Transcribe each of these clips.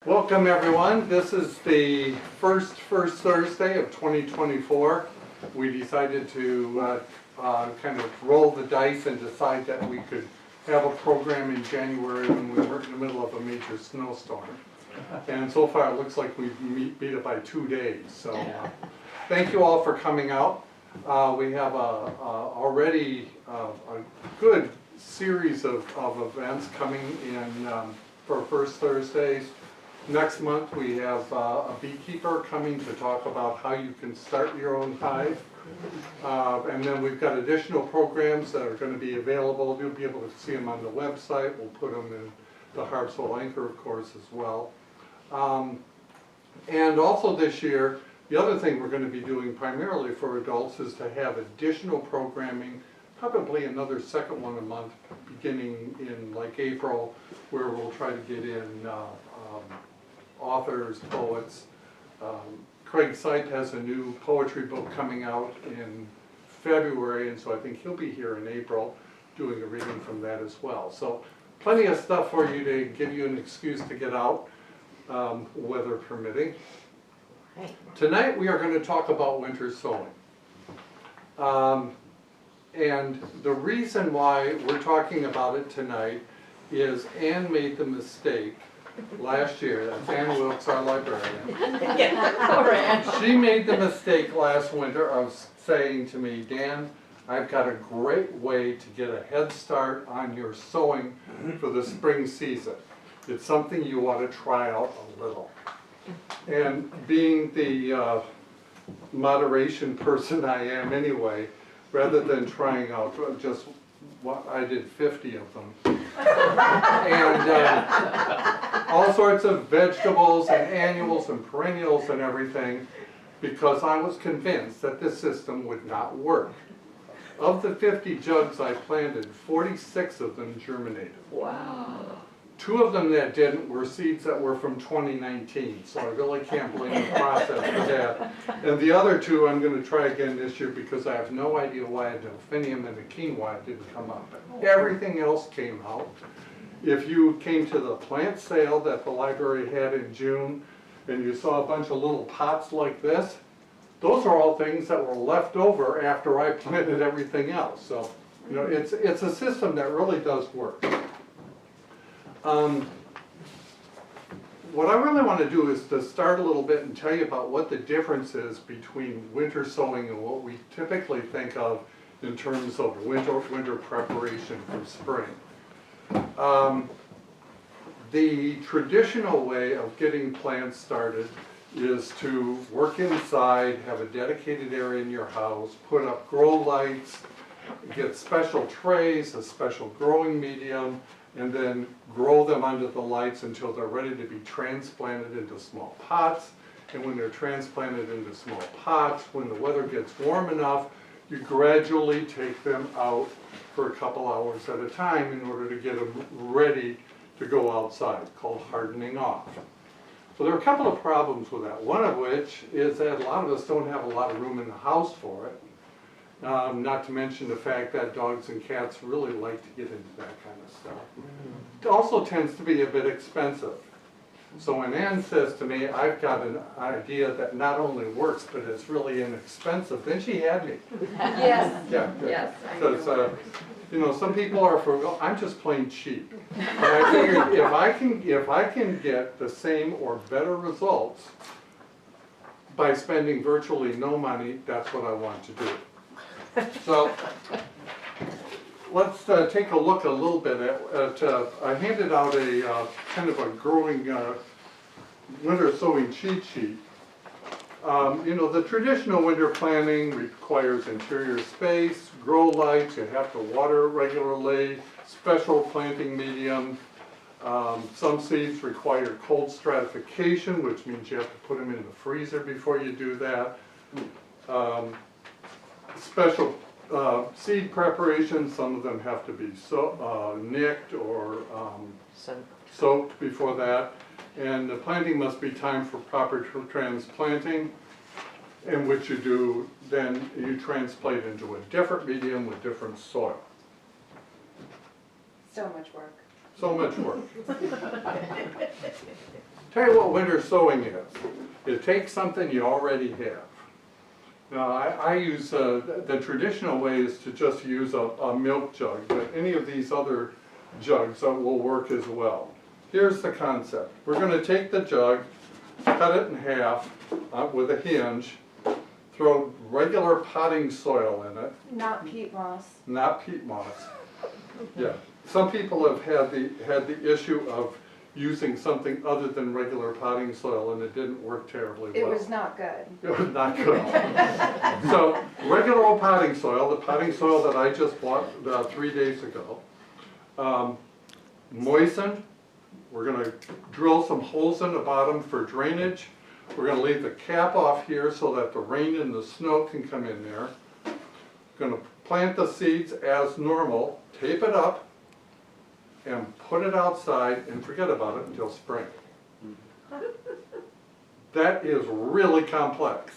Welcome everyone. This is the first Thursday of 2024. We decided to kind of roll the dice and decide that we could have a program in January when we weren't in the middle of a major snowstorm. And so far it looks like we've beat it by 2 days. So thank you all for coming out. We have already a good series of events coming in for First Thursdays. Next month we have a beekeeper coming to talk about how you can start your own hive. And then we've got additional programs that are going to be available. You'll be able to see them on the website. We'll put them in the Harpswell Anchor, of course, as well. And also this year, the other thing we're going to be doing primarily for adults is to have additional programming, probably another second one a month, beginning in like April, where we'll try to get in authors, poets. Craig Seid has a new poetry book coming out in February, and so I think he'll be here in April doing a reading from that as well. So plenty of stuff for you to give you an excuse to get out, weather permitting. Tonight we are going to talk about winter sowing. And the reason why we're talking about it tonight is Anne made the mistake last year. That's Ann Wilkes, our librarian. She made the mistake last winter of saying to me, Dan, I've got a great way to get a head start on your sowing for the spring season. It's something you ought to try out a little. And being the moderation person I am anyway, rather than trying out just what I did 50 of them. And all sorts of vegetables and annuals and perennials and everything, because I was convinced that this system would not work. Of the 50 jugs I planted, 46 of them germinated. Wow. 2 of them that didn't were seeds that were from 2019, so I really can't blame the process for that. And the other 2 I'm going to try again this year because I have no idea why a delphinium and a quinoa didn't come up. Everything else came out. If you came to the plant sale that the library had in June and you saw a bunch of little pots like this, those are all things that were left over after I planted everything else. So, you know, it's a system that really does work. What I really want to do is to start a little bit and tell you about what the difference is between winter sowing and what we typically think of in terms of winter preparation for spring. The traditional way of getting plants started is to work inside, have a dedicated area in your house, put up grow lights, get special trays, a special growing medium, and then grow them under the lights until they're ready to be transplanted into small pots. And when they're transplanted into small pots, when the weather gets warm enough, you gradually take them out for a couple hours at a time in order to get them ready to go outside, called hardening off. So there are a couple of problems with that. One of which is that a lot of us don't have a lot of room in the house for it. Not to mention the fact that dogs and cats really like to get into that kind of stuff. It also tends to be a bit expensive. So when Ann says to me, I've got an idea that not only works, but it's really inexpensive, then she had me. Yes. Yeah. Yes. Because, you know, some people are for, well, I'm just plain cheap. And I figured if I can get the same or better results by spending virtually no money, that's what I want to do. So let's take a look a little bit at I handed out a kind of a growing winter sowing cheat sheet. You know, the traditional winter planning requires interior space, grow lights, you have to water regularly, special planting medium. Some seeds require cold stratification, which means you have to put them in the freezer before you do that. Special seed preparation, some of them have to be nicked or soaked before that. And the planting must be timed for proper transplanting, in which you do, then you transplant into a different medium with different soil. So much work. So much work. tell you what winter sowing is. It takes something you already have. Now, I use, the traditional way is to just use a milk jug, but any of these other jugs will work as well. Here's the concept. We're going to take the jug, cut it in half with a hinge, throw regular potting soil in it. Not peat moss. Not peat moss. Yeah. Some people have had the issue of using something other than regular potting soil, and it didn't work terribly well. It was not good. It was not good. So regular old potting soil, the potting soil that I just bought 3 days ago, moistened. We're going to drill some holes in the bottom for drainage. We're going to leave the cap off here so that the rain and the snow can come in there. Going to plant the seeds as normal, tape it up, and put it outside and forget about it until spring. That is really complex.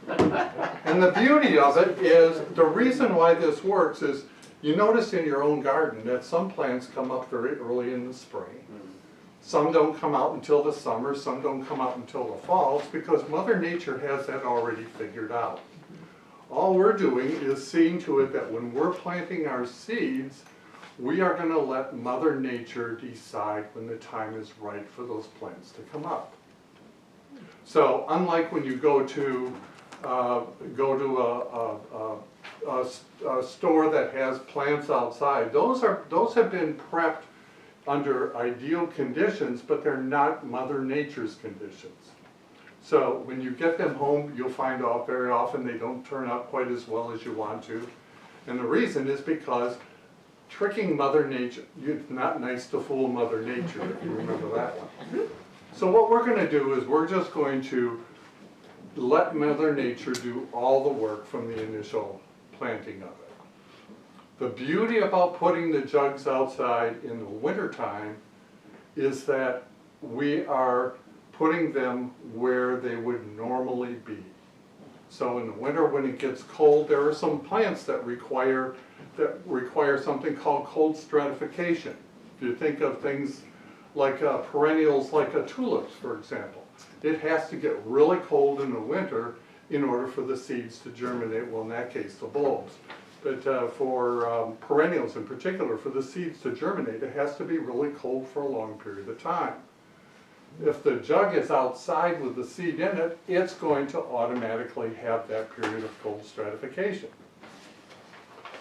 And the beauty of it is, the reason why this works is, you notice in your own garden that some plants come up very early in the spring. Some don't come out until the summer, some don't come out until the fall. It's because Mother Nature has that already figured out. All we're doing is seeing to it that when we're planting our seeds, we are going to let Mother Nature decide when the time is right for those plants to come up. So unlike when you go to a store that has plants outside, those have been prepped under ideal conditions, but they're not Mother Nature's conditions. So when you get them home, you'll find out very often they don't turn out quite as well as you want to. And the reason is because tricking Mother Nature, it's not nice to fool Mother Nature, if you remember that one. So what we're going to do is we're just going to let Mother Nature do all the work from the initial planting of it. The beauty about putting the jugs outside in the wintertime is that we are putting them where they would normally be. So in the winter when it gets cold, there are some plants that require something called cold stratification. If you think of things like perennials like tulips, for example, it has to get really cold in the winter in order for the seeds to germinate, well in that case the bulbs. But for perennials in particular, for the seeds to germinate, it has to be really cold for a long period of time. If the jug is outside with the seed in it, it's going to automatically have that period of cold stratification.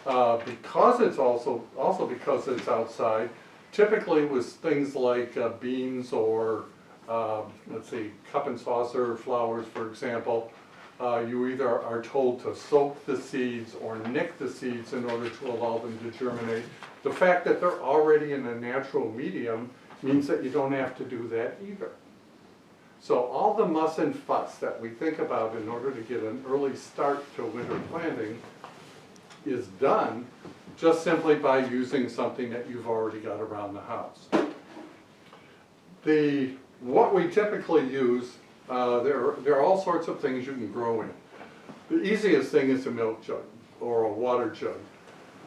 Because it's also because it's outside, typically with things like beans or let's see, cup and saucer flowers, for example, you either are told to soak the seeds or nick the seeds in order to allow them to germinate. The fact that they're already in a natural medium means that you don't have to do that either. So all the muss and fuss that we think about in order to get an early start to winter planting is done just simply by using something that you've already got around the house. What we typically use, there are all sorts of things you can grow in. The easiest thing is a milk jug or a water jug,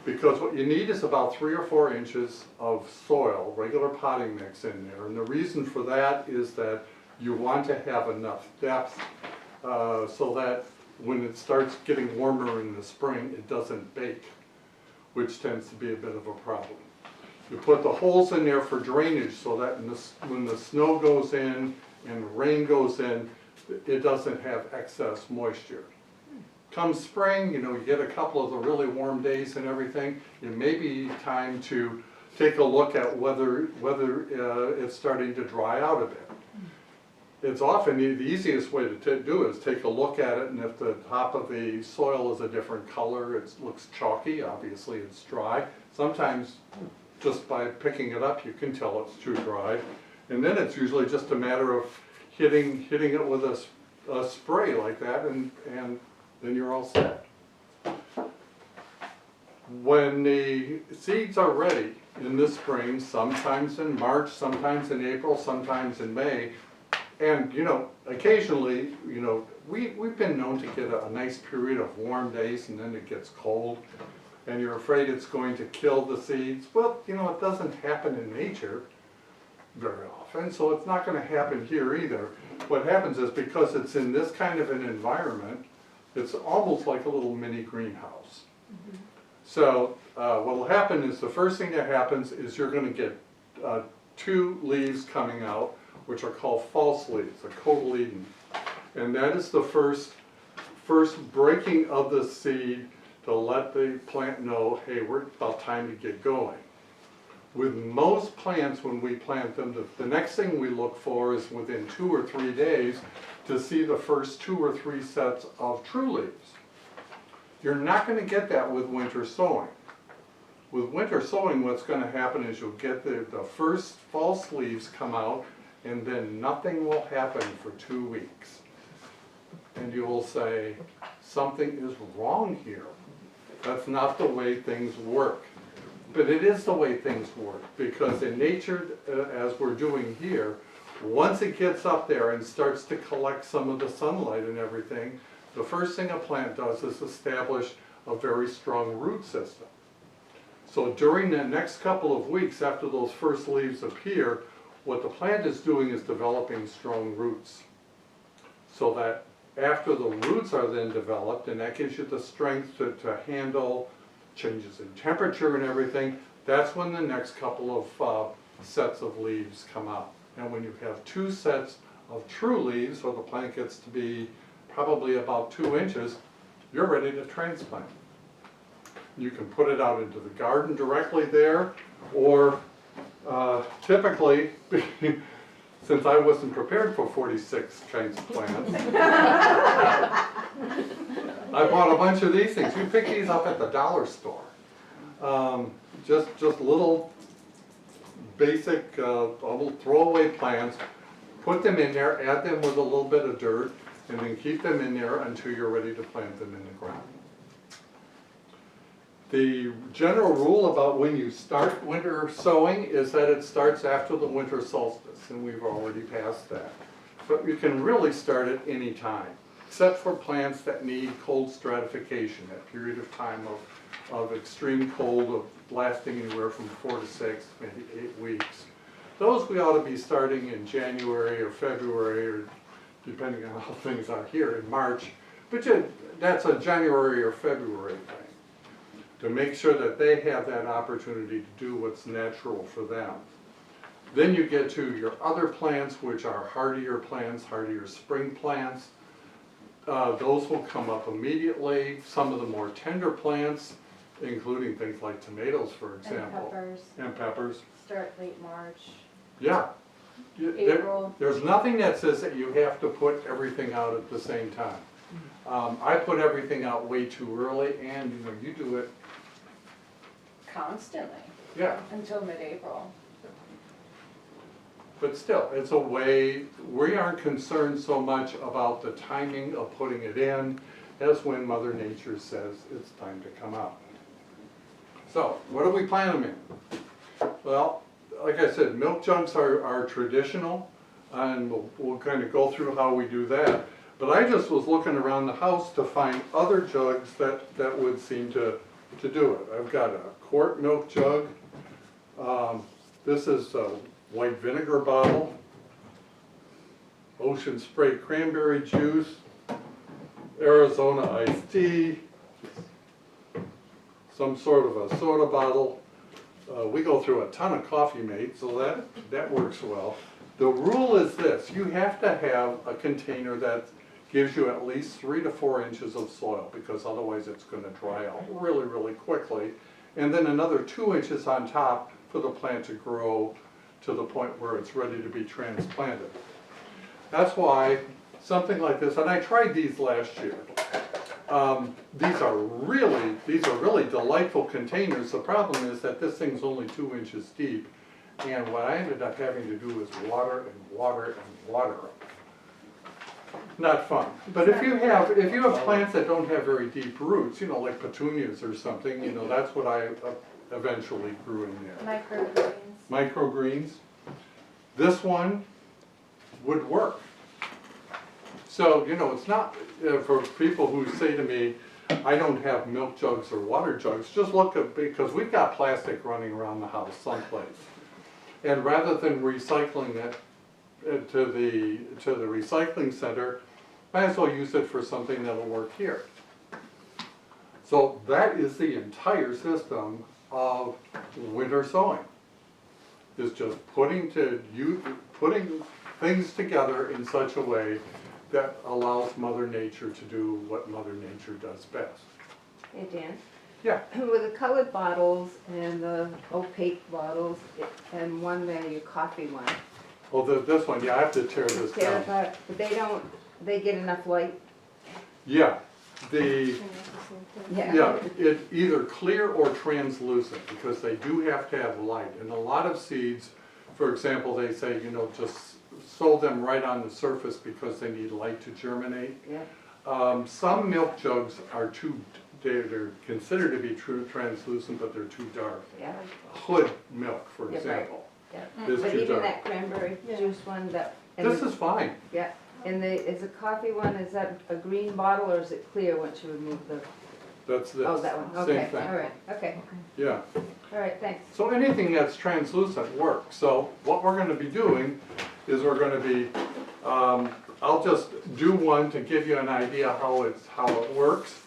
because what you need is about 3 or 4 inches of soil, regular potting mix in there. And the reason for that is that you want to have enough depth so that when it starts getting warmer in the spring, it doesn't bake, which tends to be a bit of a problem. You put the holes in there for drainage so that when the snow goes in and the rain goes in, it doesn't have excess moisture. Come spring, you get a couple of the really warm days and everything, it may be time to take a look at whether it's starting to dry out a bit. It's often the easiest way to do is take a look at it, and if the top of the soil is a different color, it looks chalky, obviously it's dry. Sometimes just by picking it up you can tell it's too dry. And then it's usually just a matter of hitting it with a spray like that, and then you're all set. When the seeds are ready in the spring, sometimes in March, sometimes in April, sometimes in May, and occasionally, we've been known to get a nice period of warm days and then it gets cold and you're afraid it's going to kill the seeds. Well, it doesn't happen in nature very often. off. And so it's not gonna happen here either. What happens is because it's in this kind of an environment, it's almost like a little mini greenhouse. So what will happen is the first thing that happens is you're gonna get 2 leaves coming out, which are called false leaves, a cotyledon. And that is the first breaking of the seed to let the plant know, hey, we're about time to get going. With most plants, when we plant them, the next thing we look for is within 2 or 3 days to see the first 2 or 3 sets of true leaves. You're not going to get that with winter sowing. With winter sowing, what's going to happen is you'll get the first false leaves come out, and then nothing will happen for 2 weeks. And you will say, something is wrong here. That's not the way things work. But it is the way things work, because in nature, as we're doing here, once it gets up there and starts to collect some of the sunlight and everything, the first thing a plant does is establish a very strong root system. So during the next couple of weeks after those first leaves appear, what the plant is doing is developing strong roots. So that after the roots are then developed, and that gives you the strength to handle changes in temperature and everything, that's when the next couple of sets of leaves come out. And when you have 2 sets of true leaves, or the plant gets to be probably about 2 inches, you're ready to transplant. You can put it out into the garden directly there, or typically, since I wasn't prepared for 46 kinds of plants, I bought a bunch of these things. You pick these up at the dollar store. Just little basic, almost throwaway plants. Put them in there, add them with a little bit of dirt, and then keep them in there until you're ready to plant them in the ground. The general rule about when you start winter sowing is that it starts after the winter solstice, and we've already passed that. But you can really start at any time, except for plants that need cold stratification, that period of time of extreme cold lasting anywhere from 4 to 6, maybe 8 weeks. Those we ought to be starting in January or February, or depending on how things are here, in March. But that's a January or February thing, to make sure that they have that opportunity to do what's natural for them. Then you get to your other plants, which are hardier plants, hardier spring plants. Those will come up immediately. Some of the more tender plants, including things like tomatoes, for example. And peppers. Start late March. Yeah. April. There's nothing that says that you have to put everything out at the same time. I put everything out way too early, and you do it. Constantly. Yeah. Until mid-April. But still, it's a way, we aren't concerned so much about the timing of putting it in as when Mother Nature says it's time to come out. So, what do we plant them in? Well, like I said, milk jugs are traditional, and we'll kind of go through how we do that. But I just was looking around the house to find other jugs that would seem to do it. I've got a quart milk jug. This is a white vinegar bottle, ocean spray cranberry juice, Arizona iced tea, some sort of a soda bottle. We go through a ton of Coffee Mate, so that works well. The rule is this: you have to have a container that gives you at least 3 to 4 inches of soil, because otherwise it's going to dry out really, really quickly. And then another 2 inches on top for the plant to grow to the point where it's ready to be transplanted. That's why something like this, and I tried these last year. These are really delightful containers. The problem is that this thing's only 2 inches deep, and what I ended up having to do is water and water and water them. Not fun. But if you have plants that don't have very deep roots, like petunias or something, that's what I eventually grew in there. Microgreens. Microgreens. This one would work. So, it's not, for people who say to me, I don't have milk jugs or water jugs, just look at, because we've got plastic running around the house someplace. And rather than recycling it to the recycling center, might as well use it for something that'll work here. So that is the entire system of winter sowing. Is just putting things together in such a way that allows Mother Nature to do what Mother Nature does best. Hey Dan, Yeah, with the colored bottles and the opaque bottles and one there, your coffee one. well, this one, yeah, I have to tear this They're down. about- But they get enough light? Yeah, the, Yeah. yeah, it either clear or translucent, because they do have to have light. And a lot of seeds, for example, they say, you know, just sow them right on the surface because they need light to germinate. Yeah. Some milk jugs are they're considered to be true translucent, but they're too dark. Yeah. Hood milk, for Yeah, right. example, Yeah. is But too even dark. that cranberry Yeah. juice one that. and This the- is fine. Yeah, and is the coffee one, is that a green bottle or is it clear once you remove the? That's this. Oh, that one, Same okay, thing. all right, okay, Yeah. all right, thanks. So anything that's translucent works. So what we're gonna be doing is we're gonna be, I'll just do one to give you an idea how it works.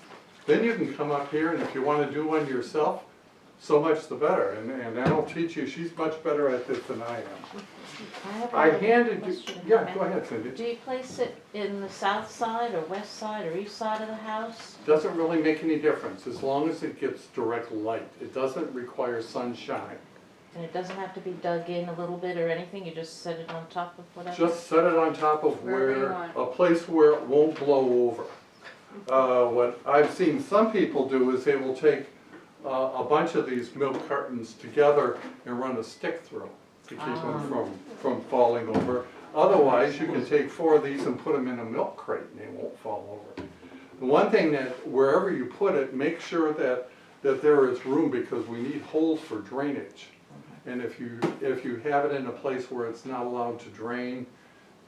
Then you can come up here, and if you wanna do one yourself, so much the better. And Ann will teach you, she's much better at this than I am. have I another handed you, question. yeah, go ahead, Cindy. Do you place it in the south side or west side or east side of the house? Doesn't really make any difference, as long as it gets direct light. It doesn't require sunshine. And it doesn't have to be dug in a little bit or anything, you just set it on top of whatever? Just set it on top of Wherever you where, want. a place where it won't blow over. What I've seen some people do is they will take a bunch of these milk cartons together and run a stick through to keep them from falling over. Otherwise, you can take 4 of these and put them in a milk crate and they won't fall over. The one thing that wherever you put it, make sure that there is room, because we need holes for drainage. And if you have it in a place where it's not allowed to drain,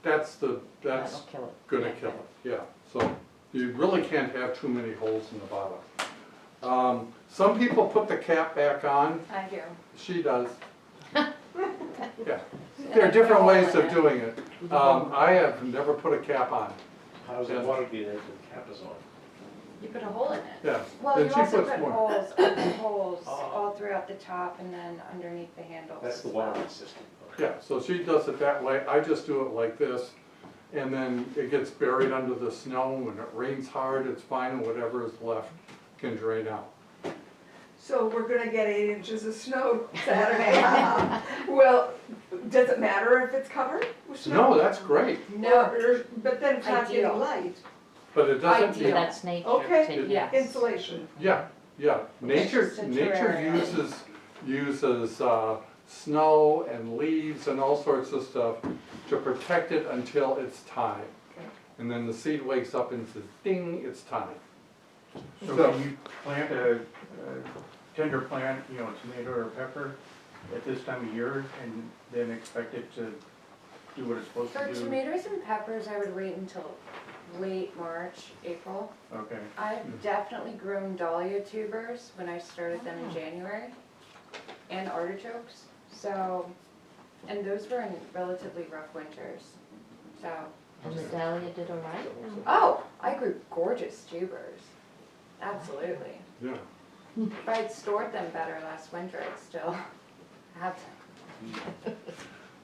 that's That'll kill it. gonna kill it, yeah. So you really can't have too many holes in the bottom. Some people put the cap back on, I do. she does. Yeah, there are different ways of doing it. I have never put a cap on, How does the water get into the cap is on? You put a hole in it. yeah. Well, Then you she also puts put more. holes all throughout the top and then underneath the handles That's the as well. water system. Okay. Yeah, so she does it that way, I just do it like this, and then it gets buried under the snow. When it rains hard, it's fine, and whatever is left can drain out. So we're gonna get 8 inches of snow Saturday. Well, does it matter if it's covered with snow? No, that's great, But then it's not Ideal. getting light. but it doesn't, Ideal. That's nature. Okay. taking- Yeah. Insulation. yeah, nature just a uses snow and leaves and all sorts of stuff to protect it until it's time. And then the seed wakes up and says, ding, it's time. So So- can you plant a tender plant, you know, tomato or pepper at this time of year and then expect it to do what it's supposed For to do? tomatoes and peppers, I would wait until late March, April. Okay, I've definitely grown dahlia tubers when I started them in January, and artichokes, so, and those were in relatively rough winters, so. And the dahlia did all right? Oh, I grew gorgeous tubers, absolutely. Yeah. If I had stored them better last winter, I'd still have them.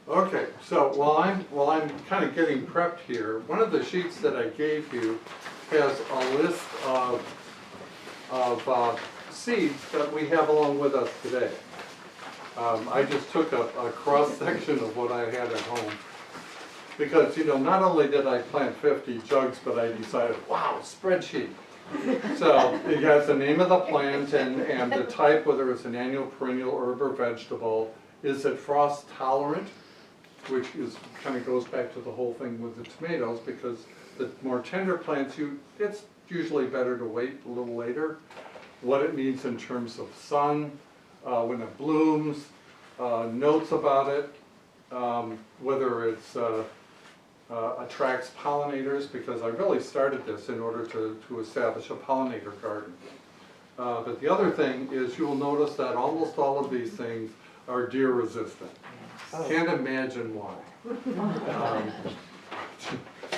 Okay, so while I'm kind of getting prepped here, one of the sheets that I gave you has a list of seeds that we have along with us today. I just took a cross-section of what I had at home. Because, you know, not only did I plant 50 jugs, but I decided, wow, spreadsheet. So it has the name of the plant and the type, whether it's an annual, perennial, herb, or vegetable. Is it frost tolerant? Which is, kind of goes back to the whole thing with the tomatoes, because the more tender plants, it's usually better to wait a little later. What it means in terms of sun, when it blooms, notes about it, whether it's attracts pollinators, because I really started this in order to establish a pollinator garden. But the other thing is, you will notice that almost all of these things are deer resistant. Can't imagine why.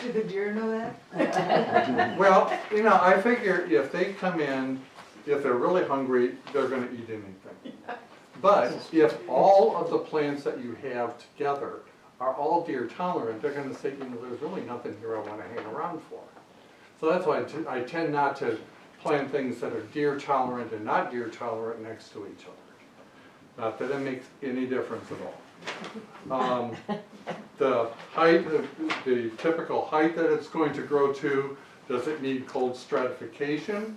Do the deer know that? Well, you know, I figure if they come in, if they're really hungry, they're gonna eat anything. But if all of the plants that you have together are all deer tolerant, they're gonna say, you know, there's really nothing here I wanna hang around for. So that's why I tend not to plant things that are deer tolerant and not deer tolerant next to each other. Not that it makes any difference at all. The height, the typical height that it's going to grow to, does it need cold stratification?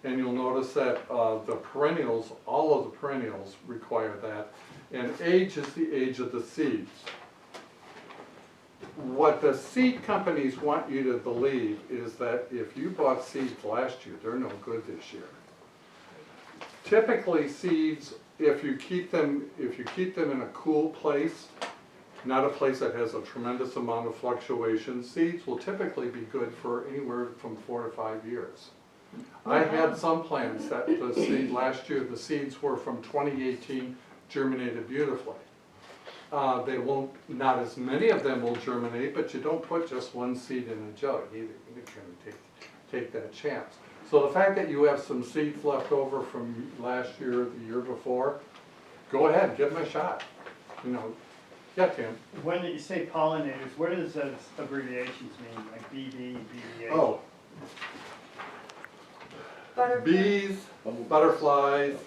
And you'll notice that the perennials, all of the perennials require that. And age is the age of the seeds. What the seed companies want you to believe is that if you bought seeds last year, they're no good this year. Typically seeds, if you keep them in a cool place, not a place that has a tremendous amount of fluctuation, seeds will typically be good for anywhere from 4 to 5 years. I had some plants that the seed last year, the seeds were from 2018, germinated beautifully. They won't, not as many of them will germinate, but you don't put just one seed in a jug either. You can take that chance. So the fact that you have some seeds left over from last year, the year before, go ahead, give them a shot. You know, yeah, Tim. When you say pollinators, what does those abbreviations mean, like BD, BDH? Oh, Butterfly. bees, butterflies,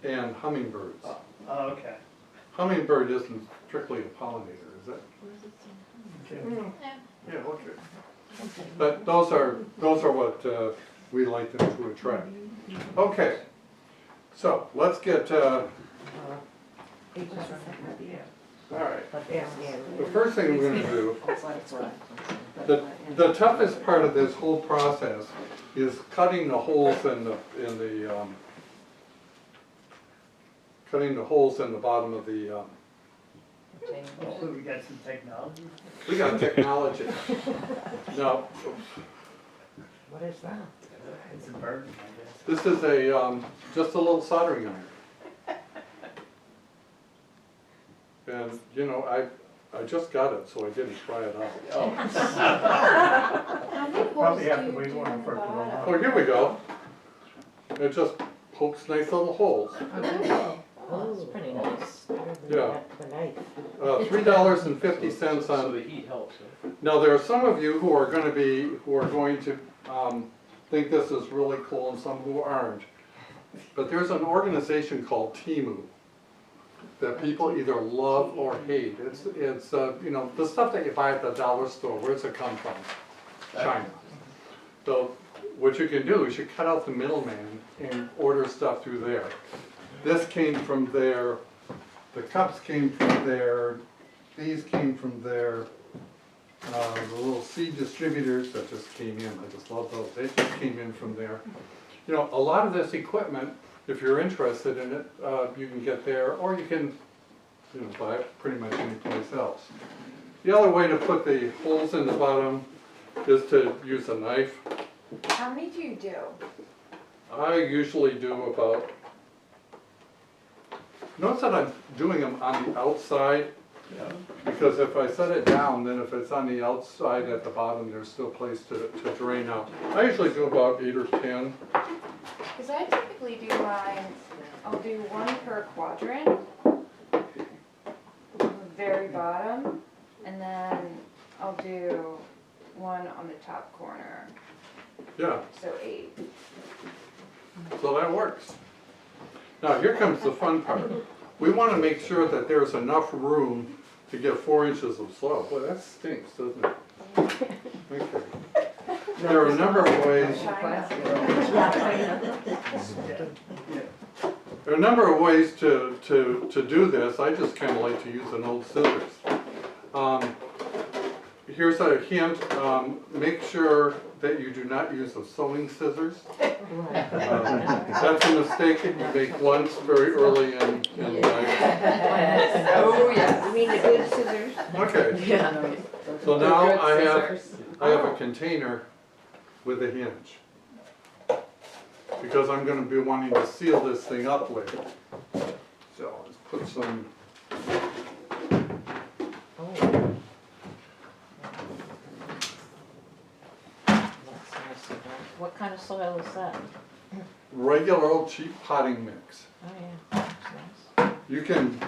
and hummingbirds. Oh, okay. Hummingbird isn't strictly a pollinator, is it? Okay. Yeah, okay. But those are what we like them to attract. Okay, so let's get, all right. The first thing we're gonna do, the toughest part of this whole process is cutting the holes cutting the holes in the bottom of the, Oh, we got some technology? we got technology. Now, What is that? It's a burden, I guess. this is just a little soldering iron. And, you know, I just got it, so I didn't try it out. How many holes Probably do have to you wait do one on the for it to roll bottom? out. Oh, here we go. It just pokes nice little holes. Oh, it's pretty nice. Yeah. $3.50 So on. the heat helps, huh? Now, there are some of you who are going to think this is really cool and some who aren't. But there's an organization called Timu that people either love or hate. It's you know, the stuff that you buy at the dollar store, where's it come from? China. So what you can do is you cut out the middleman and order stuff through there. This came from there, the cups came from there, these came from there. The little seed distributors that just came in, I just love those, they just came in from there. You know, a lot of this equipment, if you're interested in it, you can get there, or you can, you know, buy it pretty much any place else. The other way to put the holes in the bottom is to use a knife. How many do you do? I usually do about, notice that I'm doing them on the outside, because if I set it down, then if it's on the outside at the bottom, there's still place to drain out. I usually do about 8 or 10. Because I typically do mine, I'll do one per quadrant, the very bottom, and then I'll do one on the top corner, Yeah, so 8. so that works. Now, here comes the fun part. We want to make sure that there's enough room to get 4 inches of soil. Boy, that stinks, doesn't it? Okay. There are a number of ways. There are a number of ways to do this. I just kind of like to use an old scissors. Here's a hint, make sure that you do not use the sewing scissors. That's a mistake that you make once very early in life. Oh, yes. You mean the good scissors? Okay, Yeah. so now I have a container with a hinge. Because I'm gonna be wanting to seal this thing up later. So let's put some What kind of soil is that? Regular old cheap potting mix. Oh, yeah, that's nice. You can,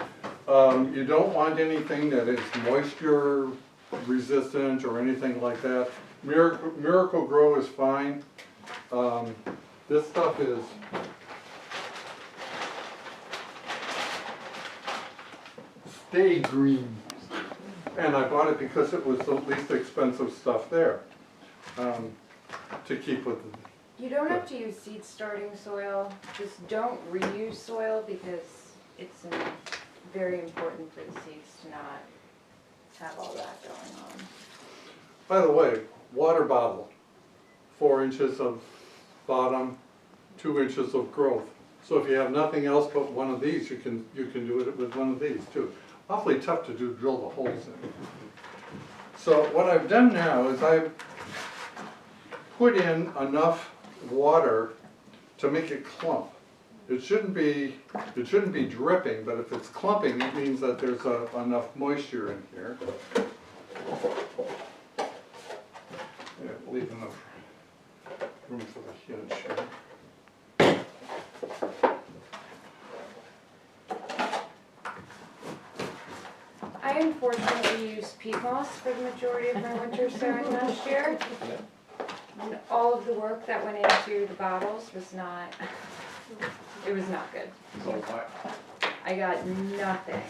you don't want anything that is moisture resistant or anything like that. Miracle Grow is fine. This stuff is Stay Green. And I bought it because it was the least expensive stuff there, to keep with the. You don't have to use seed starting soil, just don't reuse soil because it's very important for the seeds to not have all that going on. By the way, water bottle, 4 inches of bottom, 2 inches of growth. So if you have nothing else but one of these, you can do it with one of these too. Awfully tough to drill the holes in. So what I've done now is I've put in enough water to make it clump. It shouldn't be dripping, but if it's clumping, it means that there's enough moisture in here. Yeah, leave enough room for the hinge here. I unfortunately used peat moss for the majority of my winter sowing last year. And all of the work that went into the bottles was not, it was not good. So why, I got nothing.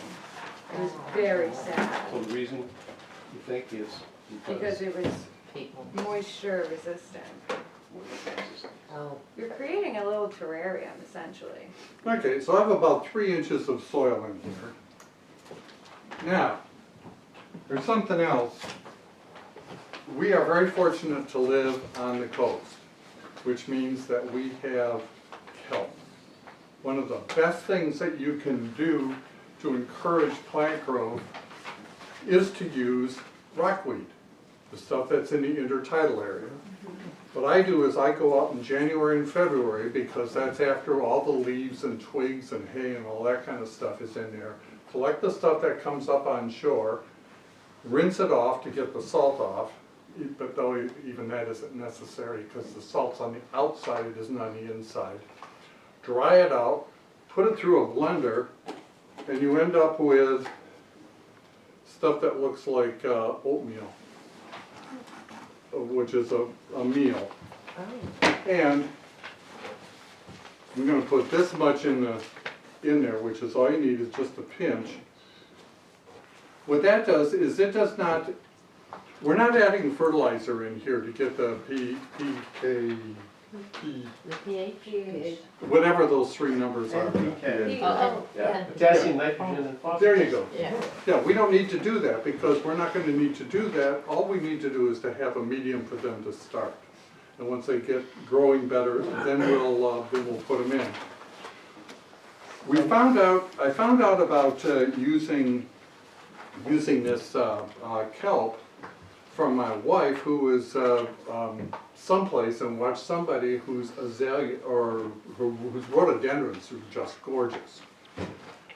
It was very sad so the reason you think is because it was People. moisture resistant. Oh. You're creating a little terrarium essentially. Okay, so I have about 3 inches of soil in here. Now, there's something else. We are very fortunate to live on the coast, which means that we have kelp. One of the best things that you can do to encourage plant growth is to use rockweed, the stuff that's in the intertidal area. What I do is I go out in January and February because that's after all the leaves and twigs and hay and all that kind of stuff is in there. Collect the stuff that comes up on shore, rinse it off to get the salt off, but though even that isn't necessary because the salt's on the outside, it isn't on the inside. Dry it out, put it through a blender, and you end up with stuff that looks like oatmeal, which is a meal. And I'm going to put this much in there, which is all you need is just a pinch. What that does is it does not, we're not adding fertilizer in here to get the The pH? whatever those 3 numbers are. NPK. Oh, Yeah, potassium, nitrogen, and phosphorus. There you go. yeah. Yeah, we don't need to do that because we're not going to need to do that. All we need to do is to have a medium for them to start. And once they get growing better, then we'll put them in. I found out about using this kelp from my wife, who was someplace and watched somebody whose azalea or whose rhododendrons are just gorgeous.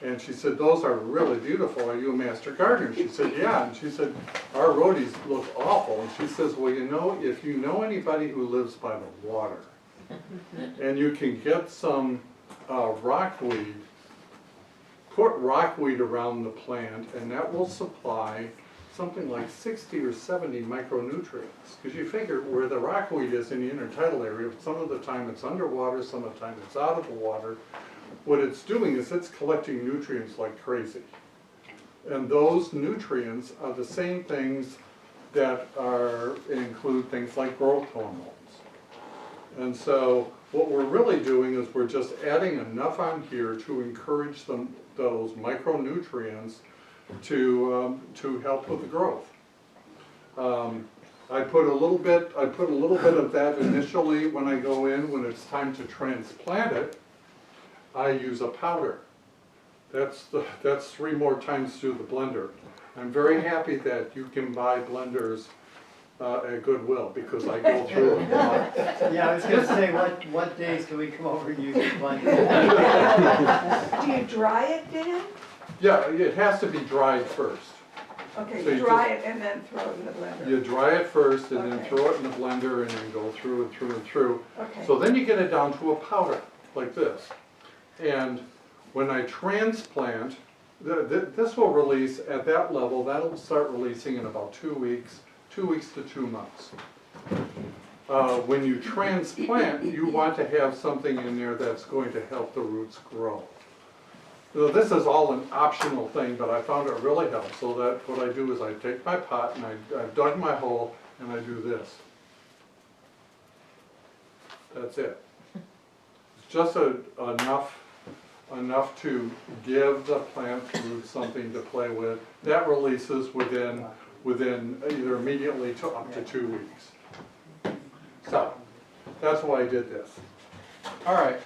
And she said, "Those are really beautiful. Are you a master gardener?" She said, "Yeah." And she said, "Our rhodies look awful." And she says, "Well, you know, if you know anybody who lives by the water, and you can get some rockweed, put rockweed around the plant, and that will supply something like 60 or 70 micronutrients. Because you figure where the rockweed is in the intertidal area, some of the time it's underwater, some of the time it's out of the water. What it's doing is it's collecting nutrients like crazy. And those nutrients are the same things that include things like growth hormones. And so what we're really doing is we're just adding enough on here to encourage those micronutrients to help with the growth. I put a little bit of that initially when I go in. When it's time to transplant it, I use a powder. That's 3 more times through the blender. I'm very happy that you can buy blenders at Goodwill because I go through them a lot. Yeah, I was gonna say, what days can we come over and use the blender? Do you dry it, Dan? Yeah, it has to be dried first. Okay, So you dry it and then throw it in the blender. You dry it first and then Okay. throw it in the blender and then go through and through and through. Okay. So then you get it down to a powder, like this. And when I transplant, this will release at that level, that'll start releasing in about 2 weeks to 2 months. When you transplant, you want to have something in there that's going to help the roots grow. So this is all an optional thing, but I found it really helps. So that what I do is I take my pot and I've dug my hole and I do this. That's it. It's just enough to give the plant roots something to play with. That releases within either immediately to up to 2 weeks. So that's why I did this. All right.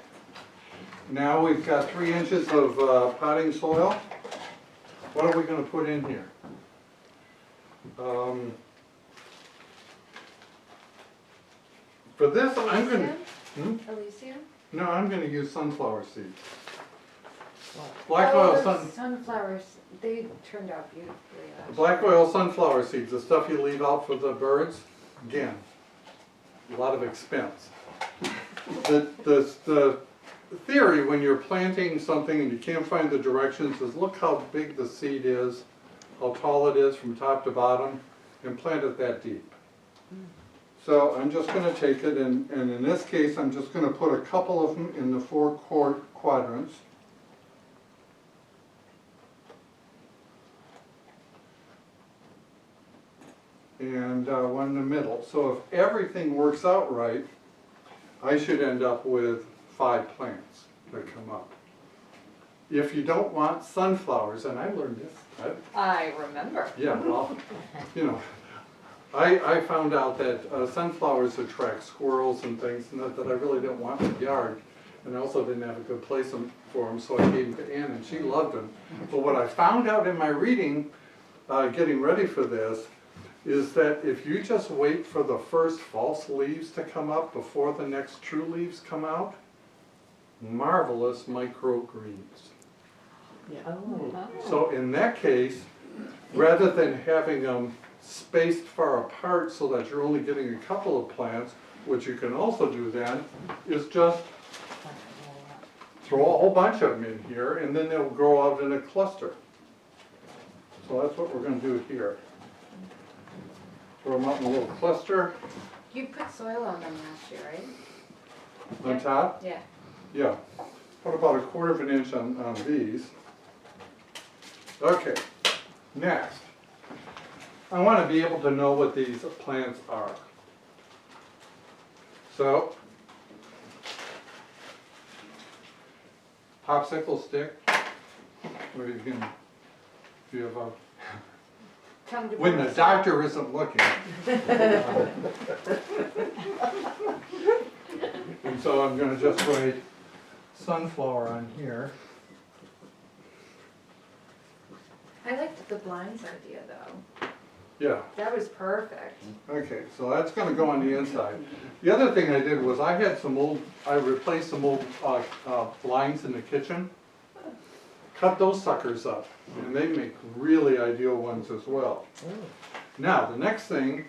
Now we've got 3 inches of potting soil. What are we going to put in here? For this, I'm going to... Elysium? No, I'm going to use sunflower seeds. Black Oh, oil those sunflowers, they turned out beautifully last black year. oil sunflower seeds, the stuff you leave out for the birds. Again, a lot of expense. The theory when you're planting something and you can't find the directions is look how big the seed is, how tall it is from top to bottom, and plant it that deep. So I'm just going to take it and in this case I'm just going to put a couple of them in the 4 quadrants. And one in the middle. So if everything works out right, I should end up with 5 plants that come up. If you don't want sunflowers, and I learned this, I remember. yeah, well, you know, I found out that sunflowers attract squirrels and things and that I really didn't want in the yard. And I also didn't have a good place for them, so I gave them to Ann and she loved them. But what I found out in my reading, getting ready for this, is that if you just wait for the first false leaves to come up before the next true leaves come out, marvelous microgreens. Oh. So in that case, rather than having them spaced far apart so that you're only getting a couple of plants, what you can also do then is just throw a whole bunch of them in here and then they'll grow out in a cluster. So that's what we're going to do here. Throw them out in a little cluster You put soil on them last year, right? on top. Yeah. Yeah. Put about 1/4 inch on these. Okay. Next. I want to be able to know what these plants are. So, popsicle stick, or you can, if you have a, Come to when the Brooks. doctor isn't looking. And so I'm going to just write sunflower on here. I liked the blinds idea though. Yeah. That was perfect. Okay, so that's going to go on the inside. The other thing I did was I replaced some old blinds in the kitchen. Cut those suckers up, and they make really ideal ones as well. Now, the next thing,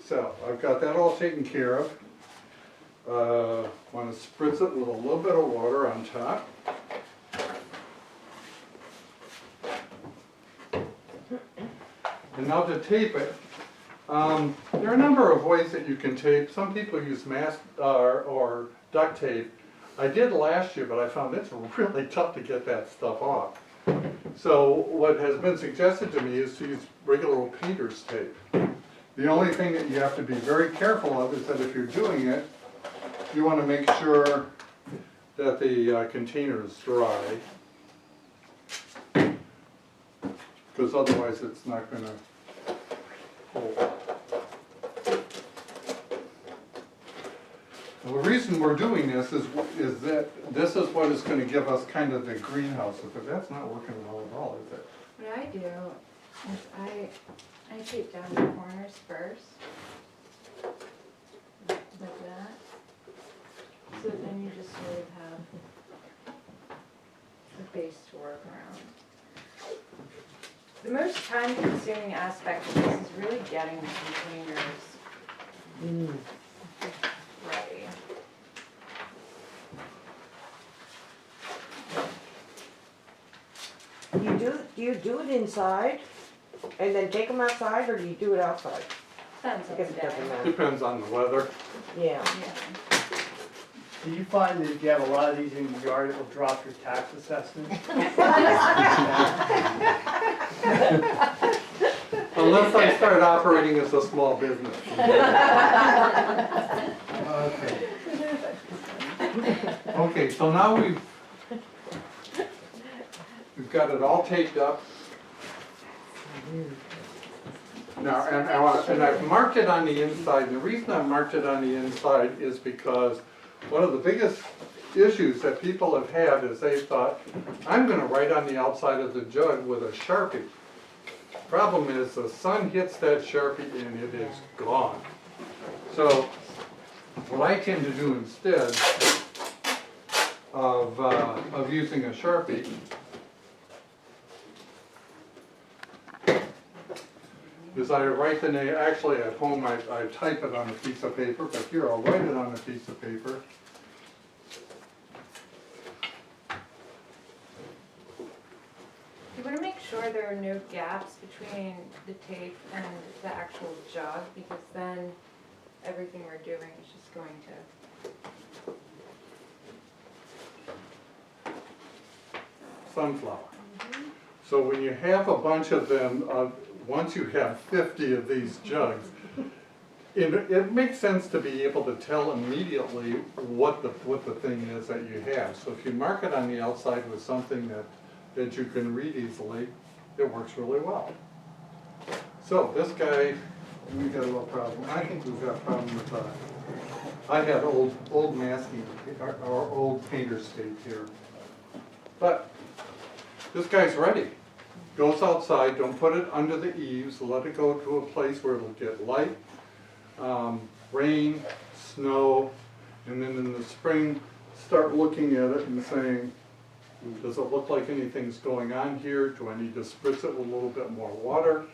so I've got that all taken care of. Want to spritz it with a little bit of water on top. And now to tape it, there are a number of ways that you can tape. Some people use or duct tape. I did last year, but I found it's really tough to get that stuff off. So what has been suggested to me is to use regular old painter's tape. The only thing that you have to be very careful of is that if you're doing it, you want to make sure that the container is dry, because otherwise it's not going to hold. Well, the reason we're doing this is that this is what is going to give us kind of the greenhouse, because that's not working well at all, is it? What I do is I tape down the corners first. Like that. So then you just sort of have the base to work around. The most time consuming aspect of this is really getting the containers ready. Do you do it inside and then take them outside, or do you do it outside? Depends I on guess the it doesn't day. matter. Depends on the weather. Yeah. Yeah. Do you find that if you have a lot of these in your yard, it will drop your tax assessment? Unless I start operating as a small business. Okay. Okay, so now we've got it all taped up. Now, and I've marked it on the inside. The reason I marked it on the inside is because one of the biggest issues that people have had is they thought, I'm gonna write on the outside of the jug with a Sharpie. Problem is, the sun hits that Sharpie and it is gone. So, what I tend to do instead of using a Sharpie is I write the name, actually at home I type it on a piece of paper, but here I'll write it on a piece of paper. You want to make sure there are no gaps between the tape and the actual jug, because then everything we're doing is just going to. Sunflower. So when you have a bunch of them, once you have 50 of these jugs, it makes sense to be able to tell immediately what the thing is that you have. So if you mark it on the outside with something that you can read easily, it works really well. So this guy, we got a little problem. I think we've got a problem with I had old masking or old painter's tape here. But this guy's ready. Goes outside, don't put it under the eaves, let it go to a place where it'll get light, rain, snow, and then in the spring, start looking at it and saying, does it look like anything's going on here? Do I need to spritz it with a little bit more water?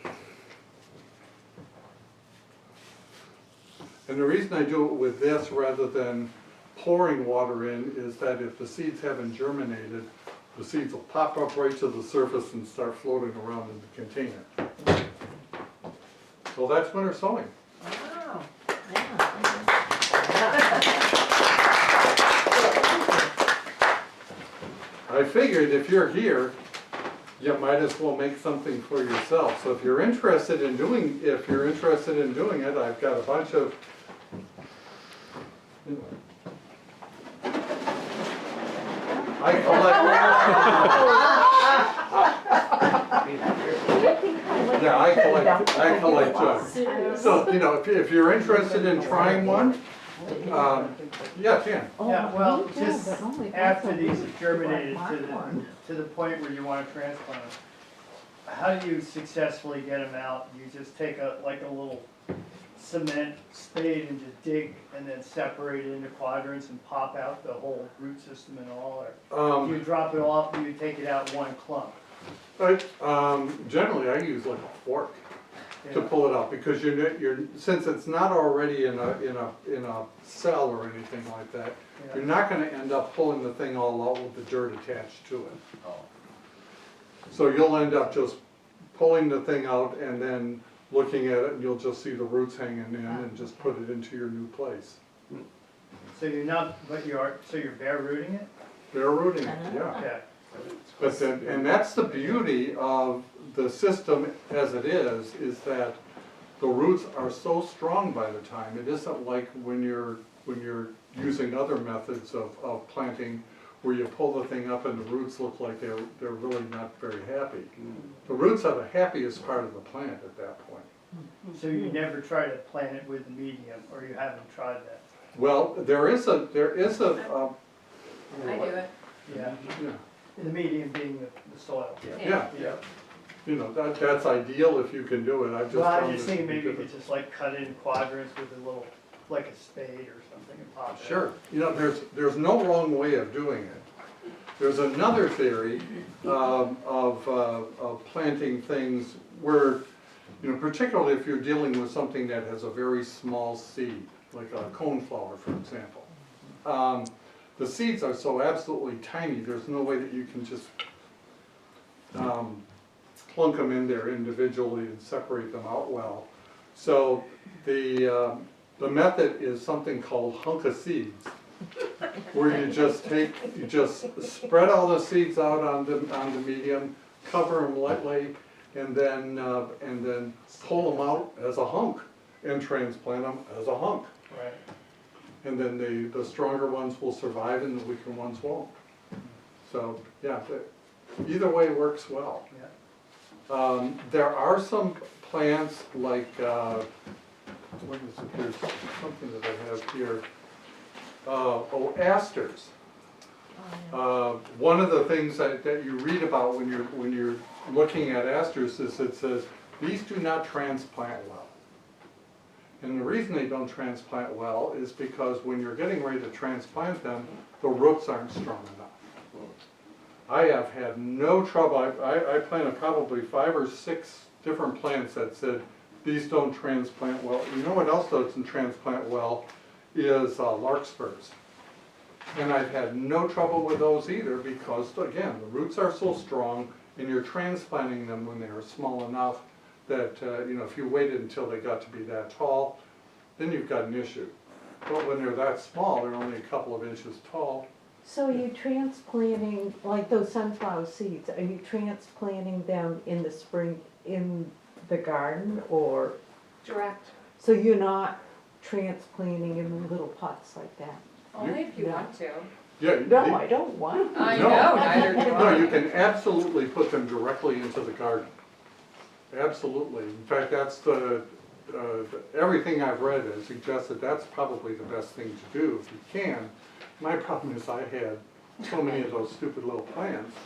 And the reason I do it with this rather than pouring water in is that if the seeds haven't germinated, the seeds will pop up right to the surface and start floating around in the container. So that's winter sowing. Wow. I figured if you're here, you might as well make something for yourself. So if you're interested in doing it, I've got a bunch of, I collect. Yeah, I collect jugs. So, if you're interested in trying one, yeah, Jan. Yeah, well, me too, just but only after one. these have germinated Like my one. to the point where you want to transplant them, how do you successfully get them out? You just take a little cement spade and just dig and then separate it into quadrants and pop out the whole root system and all, or do you drop it off and you take it out one clump? Generally, I use like a fork to Yeah. pull it out because since it's not already in a cell or anything like that, Yeah. you're not going to end up pulling the thing all out with the dirt attached to it. So you'll end up just pulling the thing out and then looking at it, and you'll just see the roots hanging in and just put it into your new place. So you're not, so you're bare rooting it? Bare rooting it, yeah. Okay. But then, and that's the beauty of the system as it is that the roots are so strong by the time. It isn't like when you're using other methods of planting where you pull the thing up and the roots look like they're really not very happy. The roots are the happiest part of the plant at that point. So you never try to plant it with the medium, or you haven't tried that? Well, there is a I do it. Yeah. yeah. The medium being the soil. Yeah. That's ideal if you can do it. I've just Well, I found just it think maybe you difficult. could just like cut it in quadrants with a little, like a spade or something and pop it. Sure, there's no wrong way of doing it. There's another theory of planting things where, you know, particularly if you're dealing with something that has a very small seed, like a coneflower, for example. The seeds are so absolutely tiny, there's no way that you can just plunk them in there individually and separate them out well. So the method is something called hunk of seeds, where you just spread all the seeds out on the medium, cover them lightly, and then pull them out as a hunk and transplant them as a hunk. Right. And then the stronger ones will survive and the weaker ones won't. So, yeah, either way works well. Yeah. There are some plants like, what is it, there's something that I have here. Asters. One of the things that you read about when you're looking at asters is it says, these do not transplant well. And the reason they don't transplant well is because when you're getting ready to transplant them, the roots aren't strong enough. I have had no trouble. I planted probably 5 or 6 different plants that said, these don't transplant well. You know what else doesn't transplant well is larkspurs. And I've had no trouble with those either because, again, the roots are so strong and you're transplanting them when they are small enough that, you know, if you waited until they got to be that tall, then you've got an issue. But when they're that small, they're only a couple of inches tall. So are you transplanting, like those sunflower seeds, are you transplanting them in the spring in the garden, or? Direct, So you're not transplanting in little pots like that? only if you No. want to. Yeah, No, I don't want. I No. know, neither do no, I. you can absolutely put them directly into the garden. Absolutely. In fact, that's everything I've read has suggested that's probably the best thing to do if you can. My problem is I had so many of those stupid little plants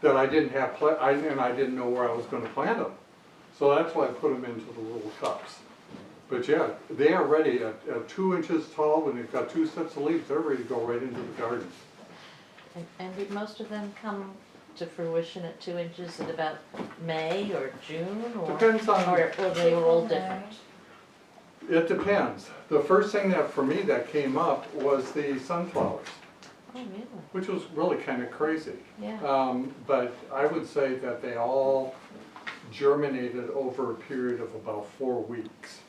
that I didn't have, and I didn't know where I was gonna plant them. So that's why I put them into the little cups. But yeah, they are ready at 2 inches tall. When they've got 2 sets of leaves, they're ready to go right into the garden. And did most of them come to fruition at 2 inches at about May or June, or? Depends on- Or they were all different? It depends. The first thing that, for me, that came up was the sunflowers, Oh, really? which was really kind of crazy. Yeah. But I would say that they all germinated over a period of about 4 weeks.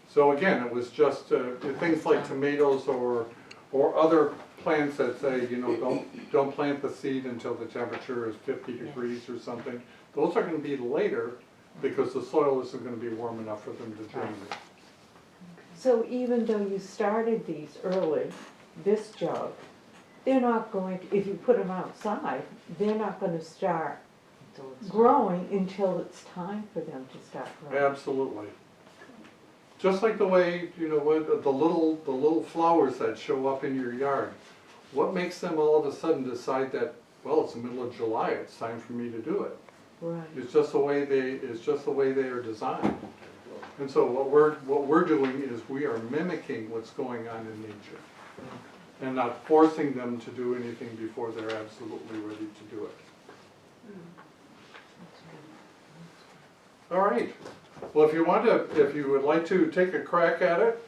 So again, it was just things like tomatoes or other plants that say, you know, don't plant the seed until the temperature is 50 degrees or something. Those are going to be later because the soil isn't going to be warm enough for them to germinate. So even though you started these early, this job, they're not going to, if you put them outside, they're not gonna start Until it's- growing until it's time for them to start growing. Absolutely. Just like the way, you know, what the little flowers that show up in your yard. What makes them all of a sudden decide that, well, it's the middle of July, it's time for me to do it? Right. It's just the way they are designed. And so what we're doing is we are mimicking what's going on in nature and not forcing them to do anything before they're absolutely ready to do it. All right. Well, if you would like to take a crack at it,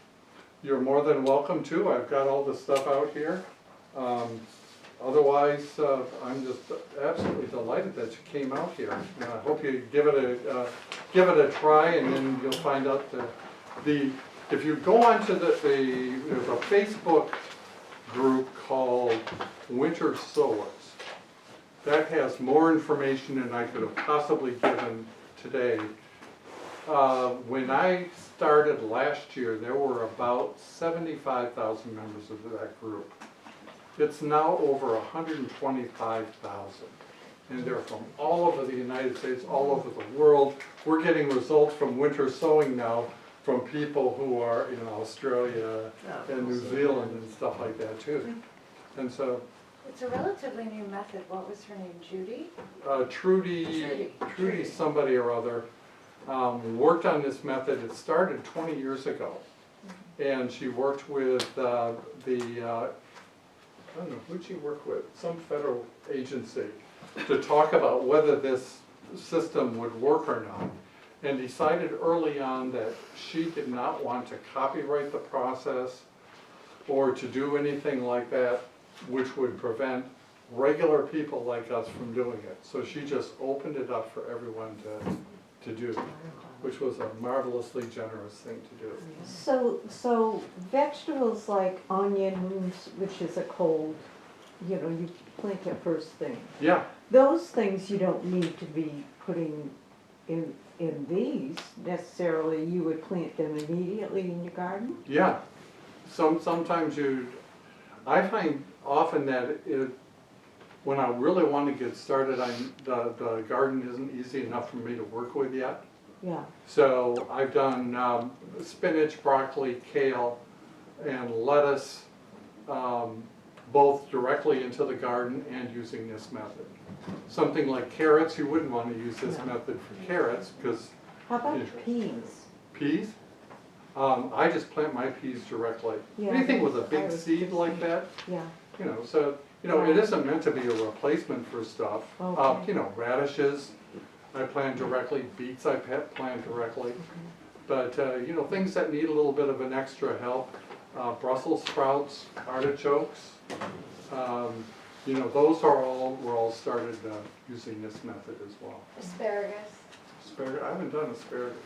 you're more than welcome to. I've got all the stuff out here. Otherwise, I'm just absolutely delighted that you came out here. And I hope you give it a try, and then you'll find out if you go onto there's a Facebook group called Winter Sowers. That has more information than I could have possibly given today. When I started last year, there were about 75,000 members of that group. It's now over 125,000. And they're from all over the United States, all over the world. We're getting results from winter sowing now from people who are in Australia and New Zealand and stuff like that too. And so It's a relatively new method. What was her name, Judy? Trudy somebody or other worked on this method. It started 20 years ago. And she worked with the don't know, who'd she work with? Some federal agency to talk about whether this system would work or not. And decided early on that she did not want to copyright the process or to do anything like that, which would prevent regular people like us from doing it. So she just opened it up for everyone to do, which was a marvelously generous thing to do. So vegetables like onions, which is a cold, you know, you plant it first thing. Yeah, Those things you don't need to be putting in these necessarily. You would plant them immediately in your garden? yeah. Sometimes I find often that when I really want to get started, the garden isn't easy enough for me to work with yet. Yeah. So I've done spinach, broccoli, kale, and lettuce, both directly into the garden and using this method. Something like carrots, you wouldn't want to use this method for carrots, because How about Yeah. peas? peas, I just plant my peas directly. Yeah, Anything with a I big was seed like that, Yeah. you know, so, you know, it Yeah. isn't meant to be a replacement for stuff. Okay. You know, radishes, I plant directly, beets I plant directly. But, you know, things that need a little bit of an extra help, Brussels sprouts, artichokes, you know, those were all started using this method as well. Asparagus. Asparagus, I haven't done asparagus.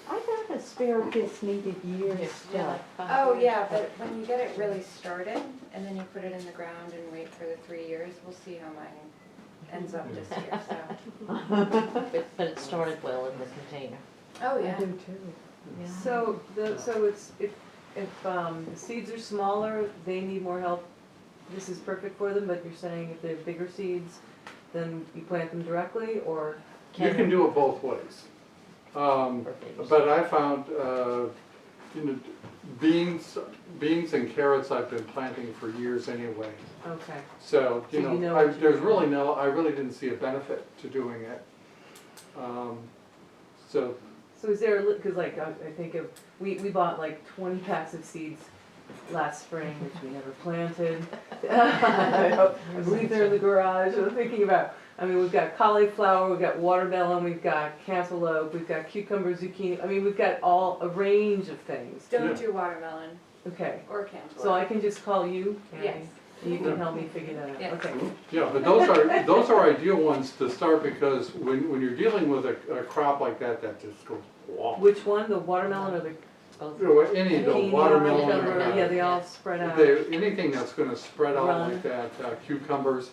I thought asparagus needed years Yeah, still. like Oh, 5 yeah, but when you get it really started, and then you put it in the ground and wait for the 3 years, we'll see how mine ends up this year, so. But it started well in the container. Oh, I yeah. do too. Yeah. So it's, if the seeds are smaller, they need more help, this is perfect for them, but you're saying if they're bigger seeds, then you plant them directly, or? You can do it both ways. But I found, you know, beans and carrots I've been planting for years anyway. Okay. So, you So you know know, what you I really didn't see a benefit to doing it. So, So is there, because like, I think of, we bought like 20 packs of seeds last spring, which we never planted. I believe they're in the garage, I'm thinking about, I mean, we've got cauliflower, we've got watermelon, we've got cantaloupe, we've got cucumber, zucchini, I mean, we've got a range of things. Don't Yeah. do watermelon Okay, or cantaloupe. so I can just call you, Andy, Yes. and you can help me figure that out, Yeah. okay. yeah, but those are ideal ones to start because when you're dealing with a crop like that just goes whoa. Which one, the watermelon or the Both. You know, any of the zucchini, watermelon, cucumber, yeah, they all spread out. anything that's gonna spread out Run. like that, cucumbers,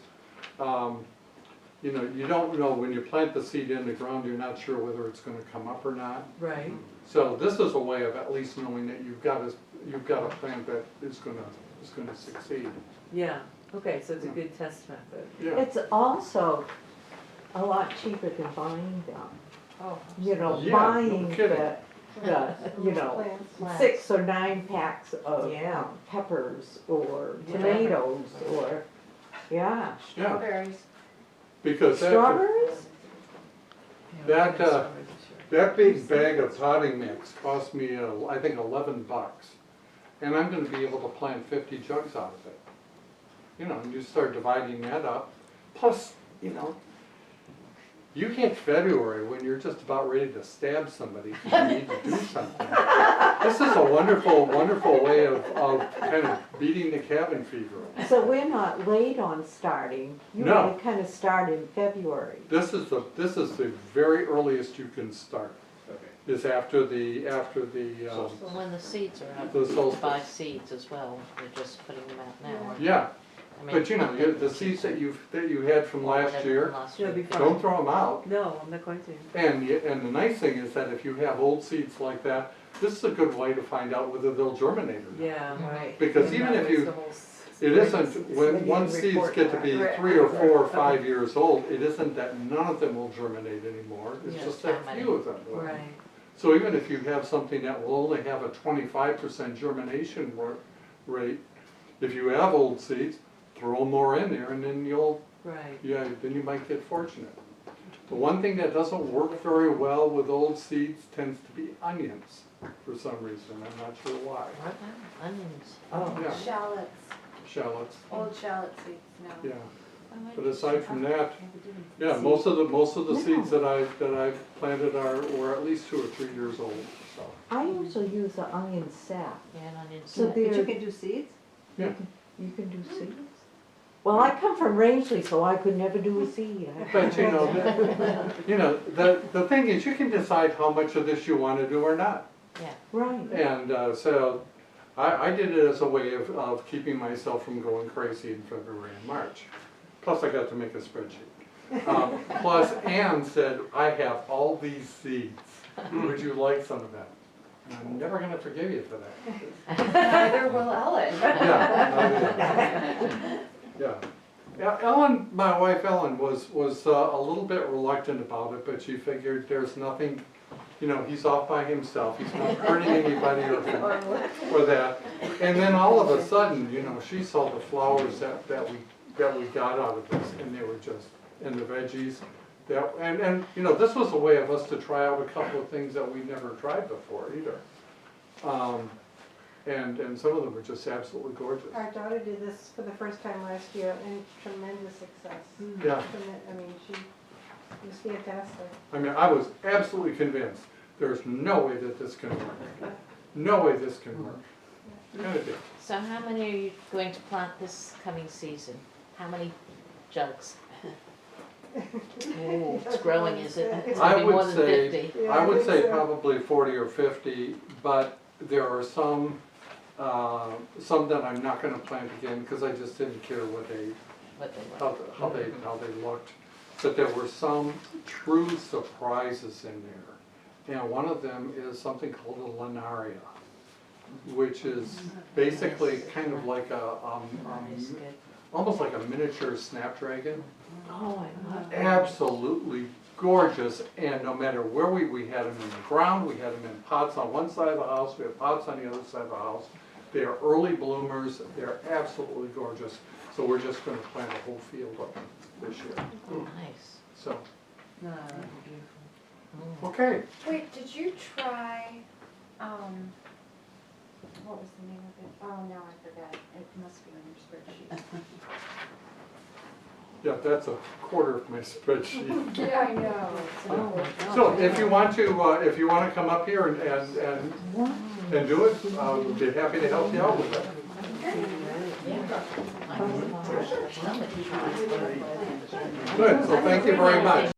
you know, you don't know, when you plant the seed in the ground, you're not sure whether it's gonna come up or not. Right, So this is a way of at least knowing that you've got a plant that is gonna succeed. yeah, okay, so it's a good test method. Yeah, It's also a lot cheaper than buying them. Oh. You know, Yeah, no buying kidding. you know, Plants. 6 or 9 packs of Yeah. peppers or Yeah. tomatoes or, yeah. yeah, Strawberries. because Strawberries? that big bag of potting mix cost me, I think $11. And I'm gonna be able to plant 50 jugs out of it. You know, and you start dividing that up. Plus, you know, you hit February when you're just about ready to stab somebody because you need to do something. This is a wonderful, wonderful way of kind of beating the cabin fever. So we're not late on starting. You No. want to kind of start in February. This is the very earliest you can start. Is after the So when the seeds are out, The you solstice. buy seeds as well, you're just putting them out now. or- yeah. I mean, But you know, the seeds that you had from last whatever year, from last It'll be year. fine. don't throw them out. No, I'm not going to. And the nice thing is that if you have old seeds like that, this is a good way to find out whether they'll germinate or not. Yeah, right. Because And even that if was you- the whole It isn't, when once seeds report get to back. be Right. 3 or 4 or 5 years old, it isn't that none of them will germinate anymore. It's Yeah. just that How many? few of them will. Right, So even if you have something that will only have a 25% germination rate, if you have old seeds, throw more in there and then then you might get fortunate. The one thing that doesn't work very well with old seeds tends to be onions for some reason. I'm not sure why. What now? Onions. Oh, Yeah. Shallots. shallots, Old shallot seeds, no. yeah. But aside from that, yeah, most of the seeds that I've planted were at least 2 or 3 years old, so. I usually use the onion sap. Yeah, and onions. So But you they're, can do seeds? Yeah. you can do seeds? Well, I come from Rangeley, so I could never do a seed. But the thing is, you can decide how much of this you want to do or not. Right. And so I did it as a way of keeping myself from going crazy in February and March. Plus I got to make a spreadsheet. Plus Ann said, I have all these seeds. Would you like some of them? And I'm never going to forgive you for that. Neither will Ellen. Yeah. Yeah, Ellen, my wife Ellen, was a little bit reluctant about it, but she figured there's nothing, he's off by himself, he's not hurting anybody or that. And then all of a sudden, she saw the flowers that we got out of this, and they were just, and the veggies. And this was a way of us to try out a couple of things that we'd never tried before either. And some of them are just absolutely gorgeous. Our daughter did this for the first time last year and tremendous success. Yeah. I mean, she was fantastic. I mean, I was absolutely convinced, there's no way that this can work. No way this can work. And it did. So how many are you going to plant this coming season? How many jugs? Oh, it's growing, is it? It's I gonna be would more than say- 50. Yeah, I would think say so. probably 40 or 50, but there are some that I'm not gonna plant again, because I just didn't care what they, What they want. how they looked. But there were some true surprises in there. And one of them is something called a linaria, which is basically kind of like Nice, good. almost like a miniature snapdragon. Oh, I love Absolutely gorgeous, and no matter where we had them in the ground, we had them in pots on one side of the house, we had pots on the other side of the house. They are early bloomers, they're absolutely gorgeous. So we're just gonna plant a whole field of them this year. Nice. So, No, that'd be beautiful. okay. Wait, did you try, what was the name of it? Oh, no, I forgot. It must be on your spreadsheet. Yeah, that's a quarter of my spreadsheet. Yeah, I know. Oh, my God. So if you want to come up here and do it, we'd be happy to help you out with it. Good, so thank you very much.